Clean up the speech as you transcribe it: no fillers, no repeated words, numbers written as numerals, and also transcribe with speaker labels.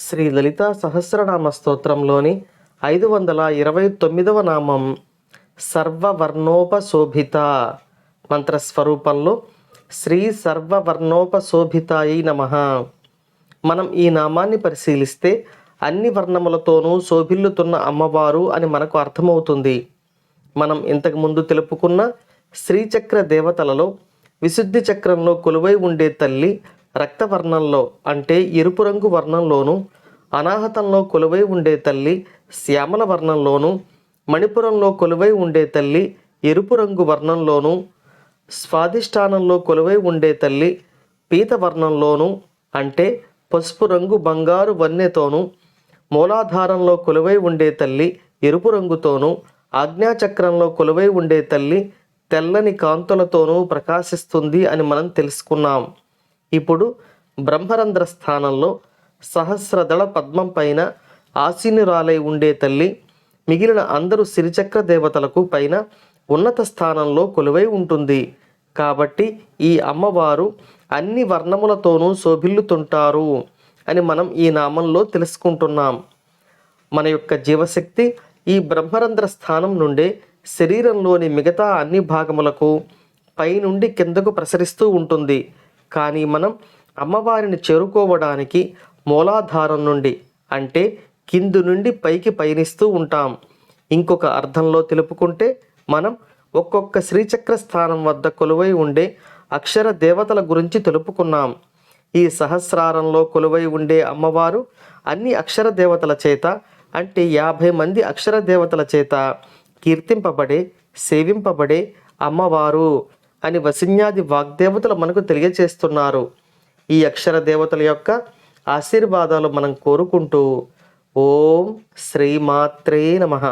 Speaker 1: శ్రీ లలితా సహస్రనామ స్తోత్రంలోని 529వ నామం సర్వవర్ణోపశోభిత. మంత్రస్వరూపంలో శ్రీ సర్వవర్ణోపశోభితాయై నమః. మనం ఈ నామాన్ని పరిశీలిస్తే అన్ని వర్ణములతోనూ శోభిల్లుతున్న అమ్మవారు అని మనకు అర్థమవుతుంది. మనం ఇంతకుముందు తెలుపుకున్న శ్రీచక్ర దేవతలలో విశుద్ధి చక్రంలో కొలువై ఉండే తల్లి రక్తవర్ణంలో అంటే ఎరుపు రంగు వర్ణంలోను, అనాహతంలో కొలువై ఉండే తల్లి శ్యామల వర్ణంలోను, మణిపురంలో కొలువై ఉండే తల్లి ఎరుపు రంగు వర్ణంలోను, స్వాధిష్టానంలో కొలువై ఉండే తల్లి పీతవర్ణంలోను అంటే పసుపు రంగు బంగారు వన్నెతోనూ, మూలాధారంలో కొలువై ఉండే తల్లి ఎరుపు రంగుతోనూ, ఆజ్ఞాచక్రంలో కొలువై ఉండే తల్లి తెల్లని కాంతులతోనూ ప్రకాశిస్తుంది అని మనం తెలుసుకున్నాం. ఇప్పుడు బ్రహ్మరంధ్ర స్థానంలో సహస్రదళ పద్మం పైన ఆసీనురాలై ఉండే తల్లి మిగిలిన అందరూ సిరిచక్ర దేవతలకు పైన ఉన్నత స్థానంలో కొలువై ఉంటుంది. కాబట్టి ఈ అమ్మవారు అన్ని వర్ణములతోనూ శోభిల్లుతుంటారు అని మనం ఈ నామంలో తెలుసుకుంటున్నాం. మన యొక్క జీవశక్తి ఈ బ్రహ్మరంధ్ర స్థానం నుండే శరీరంలోని మిగతా అన్ని భాగములకు పైనుండి కిందకు ప్రసరిస్తూ ఉంటుంది. కానీ మనం అమ్మవారిని చేరుకోవడానికి మూలాధారం నుండి అంటే కింది నుండి పైకి పయనిస్తూ ఉంటాం. ఇంకొక అర్థంలో తెలుపుకుంటే మనం ఒక్కొక్క శ్రీచక్ర స్థానం వద్ద కొలువై ఉండే అక్షర దేవతల గురించి తెలుపుకున్నాం. ఈ సహస్రారంలో కొలువై ఉండే అమ్మవారు అన్ని అక్షర దేవతల చేత అంటే 50 మంది అక్షర దేవతల చేత కీర్తింపబడే సేవింపబడే అమ్మవారు అని వసిన్యాది వాగ్దేవతలు మనకు తెలియచేస్తున్నారు. ఈ అక్షర దేవతల యొక్క ఆశీర్వాదాలు మనం కోరుకుంటూ ఓం శ్రీమాత్రే నమః.